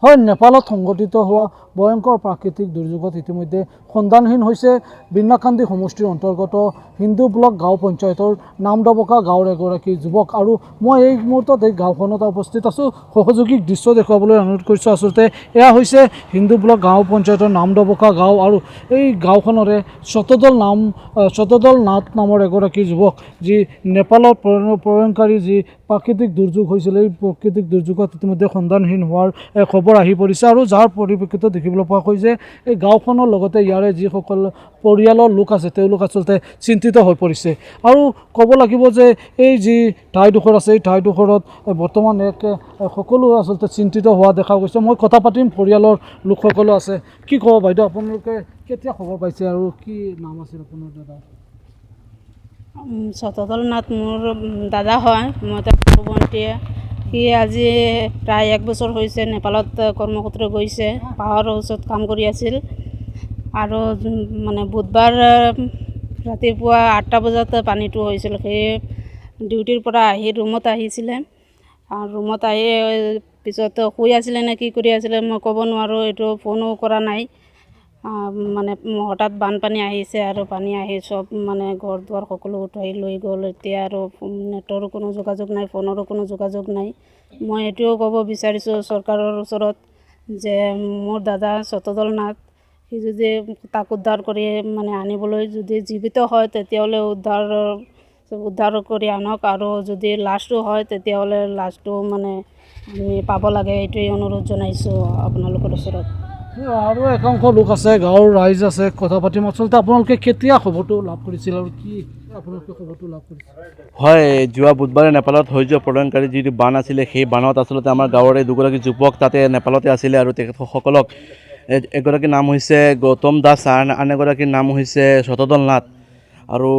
হয়, নেপালত সংঘটিত হোৱা ভয়ংকৰ প্ৰাকৃতিক দুৰ্যোগত ইতিমধ্যে সন্ধানহীন হৈছে বিন্নাকান্দি সমষ্টিৰ অন্তৰ্গত হিন্দু ব্লক গাঁও পঞ্চায়তৰ নামদবকা গাঁৱৰ এগৰাকী যুৱক। আৰু মই এই মুহূৰ্তত এই গাঁওখনত উপস্থিত আছোঁ, সহযোগীক দৃশ্য দেখুৱাবলৈ অনুৰোধ কৰিছোঁ। আচলতে এয়া হৈছে হিন্দু ব্লক গাঁও পঞ্চায়তৰ নামদবকা গাঁও আৰু এই গাঁওখনৰে শতদল নাথ নামৰ এগৰাকী যুৱক, যি নেপালত প্ৰলয়ংকাৰী যি প্ৰাকৃতিক দুৰ্যোগ হৈছিল, এই প্ৰাকৃতিক দুৰ্যোগত ইতিমধ্যে সন্ধানহীন হোৱাৰ খবৰ আহি পৰিছে। আৰু যাৰ পৰিপ্ৰেক্ষিতত দেখিবলৈ পোৱা গৈছে যে এই গাঁওখনৰ লগতে ইয়াৰে যিসকল পৰিয়ালৰ লোক আছে তেওঁলোক আচলতে চিন্তিত হৈ পৰিছে। আৰু ক'ব লাগিব যে এই যি ঠাইডোখৰ আছে, এই ঠাইডোখৰত বৰ্তমান সকলো আচলতে চিন্তিত হোৱা দেখা গৈছে। মই কথা পাতিম, পৰিয়ালৰ লোকসকলো আছে। কি ক'ব বাইদেউ, আপোনালোকে কেতিয়া খবৰ পাইছে আৰু কি নাম আছিল আপোনাৰ দাদা? শতদল নাথ মোৰ দাদা হয়, মই তাৰ ভণ্টিয়ে। সি আজি প্ৰায় 1 বছৰ হৈছে নেপালত কৰ্মসূত্ৰে গৈছে, পাহাৰৰ ওচৰত কাম কৰি আছিল। আৰু মানে বুধবাৰ ৰাতিপুৱা 8টা বজাত পানীটো হৈছিল। সেই ডিউটিৰ পৰা আহি ৰুমত আহিছিলে, আৰু ৰুমত আহি পিছত শুই আছিলে নে কি কৰি আছিলে মই ক'ব নোৱাৰোঁ, এইটো ফোনো কৰা নাই। মানে হঠাৎ বানপানী আহিছে আৰু পানী আহি চব মানে ঘৰ দুৱাৰ সকলো উঠাই লৈ গ'ল। এতিয়া আৰু নেটৰো কোনো যোগাযোগ নাই, ফোনৰো কোনো যোগাযোগ নাই। মই এইটোও ক'ব বিচাৰিছোঁ চৰকাৰৰ ওচৰত যে মোৰ দাদা শতদল নাথ, সি যদি তাক উদ্ধাৰ কৰি মানে আনিবলৈ যদি জীৱিত হয় তেতিয়াহ'লে উদ্ধাৰ কৰি আনক, আৰু যদি লাষ্টটো হয় তেতিয়াহ'লে লাষ্টটো মানে আমি পাব লাগে। এইটোৱেই অনুৰোধ জনাইছোঁ আপোনালোকৰ ওচৰত। আৰু একাংশ লোক আছে, গাঁৱৰ ৰাইজ আছে, কথা পাতিম। আচলতে আপোনালোকে কেতিয়া খবৰটো লাভ কৰিছিল আৰু কি আপোনালোকে খবৰটো লাভ কৰিছিল? হয়, যোৱা বুধবাৰে নেপালত হৈ যোৱা প্ৰলয়ংকাৰী যিটো বান আছিলে, সেই বানত আচলতে আমাৰ গাঁৱৰে দুগৰাকী যুৱক তাতে নেপালতে আছিলে। আৰু তেখেতসকলক এগৰাকীৰ নাম হৈছে গৌতম দাস, আন এগৰাকীৰ নাম হৈছে শতদল নাথ। আৰু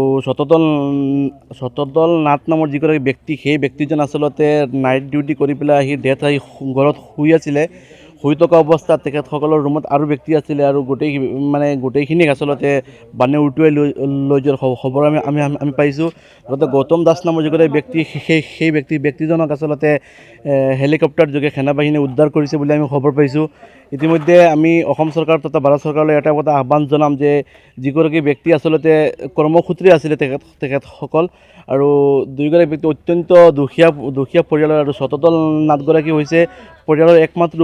শতদল নাথ নামৰ যিগৰাকী ব্যক্তি, সেই ব্যক্তিজন আচলতে নাইট ডিউটি কৰি পেলাই আহি ডেথ আহি ঘৰত শুই আছিলে। শুই থকা অৱস্থাত তেখেতসকলৰ ৰুমত আৰু ব্যক্তি আছিলে, আৰু গোটেইখিনিক আচলতে বানে উটুৱাই লৈ যোৱাৰ খবৰ আমি পাইছোঁ। লগতে গৌতম দাস নামৰ যিগৰাকী ব্যক্তি, সেই ব্যক্তিজনক আচলতে হেলিকপ্টাৰ যোগে সেনাবাহিনীয়ে উদ্ধাৰ কৰিছে বুলি আমি খবৰ পাইছোঁ। ইতিমধ্যে আমি অসম চৰকাৰ তথা ভাৰত চৰকাৰলৈ এটা কথা আহ্বান জনাম যে যিগৰাকী ব্যক্তি আচলতে কৰ্মসূত্ৰে আছিলে তেখেতসকল, আৰু দুয়োগৰাকী ব্যক্তি অত্যন্ত দুখীয়া পৰিয়ালৰ। আৰু শতদল নাথগৰাকী হৈছে পৰিয়ালৰ একমাত্ৰ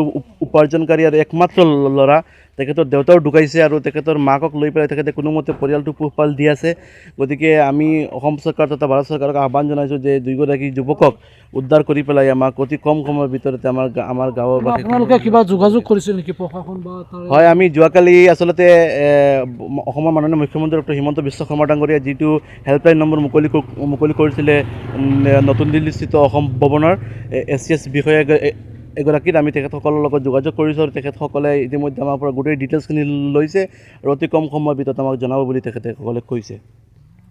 উপাৰ্জনকাৰী আৰু একমাত্ৰ ল'ৰা। তেখেতৰ দেউতাও ঢুকাইছে, আৰু তেখেতৰ মাকক লৈ পেলাই তেখেতে কোনোমতে পৰিয়ালটো পোহপাল দি আছে। গতিকে আমি অসম চৰকাৰ তথা ভাৰত চৰকাৰক আহ্বান জনাইছোঁ যে দুয়োগৰাকী যুৱকক উদ্ধাৰ কৰি পেলাই আমাক অতি কম সময়ৰ ভিতৰতে আমাৰ গাঁৱৰ আপোনালোকে কিবা যোগাযোগ কৰিছিল নেকি প্ৰশাসন বা? হয়, আমি যোৱাকালি আচলতে অসমৰ মাননীয় মুখ্যমন্ত্ৰী ডক্টৰ হিমন্ত বিশ্ব শৰ্মা ডাঙৰীয়াই যিটো হেল্পলাইন নম্বৰ মুকলি কৰিছিলে নতুন দিল্লীস্থিত অসম ভৱনৰ SCS বিষয়া এগৰাকীত, আমি তেখেতসকলৰ লগত যোগাযোগ কৰিছোঁ। আৰু তেখেতসকলে ইতিমধ্যে আমাৰ পৰা গোটেই ডিটেইলছখিনি লৈছে আৰু অতি কম সময়ৰ ভিতৰত আমাক জনাব বুলি তেখেতসকলে কৈছে।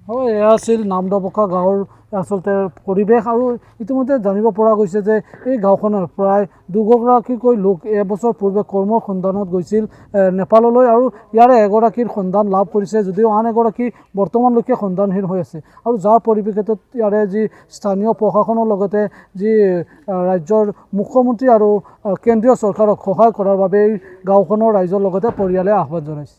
হয়, এয়া আছিল নামদবকা গাঁৱৰ আচলতে পৰিৱেশ। আৰু ইতিমধ্যে জানিব পৰা গৈছে যে এই গাঁওখনৰ প্ৰায় 2গৰাকীকৈ লোক এবছৰ পূৰ্বে কৰ্মৰ সন্ধানত গৈছিল নেপাললৈ, আৰু ইয়াৰে এগৰাকীৰ সন্ধান লাভ কৰিছে, যদিও আন এগৰাকী বৰ্তমানলৈকে সন্ধানহীন হৈ আছে। আৰু যাৰ পৰিপ্ৰেক্ষিতত ইয়াৰে যি স্থানীয় প্ৰশাসনৰ লগতে যি ৰাজ্যৰ মুখ্যমন্ত্ৰী আৰু কেন্দ্ৰীয় চৰকাৰক সহায় কৰাৰ বাবে এই গাঁওখনৰ ৰাইজৰ লগতে পৰিয়ালে আহ্বান জনাইছে।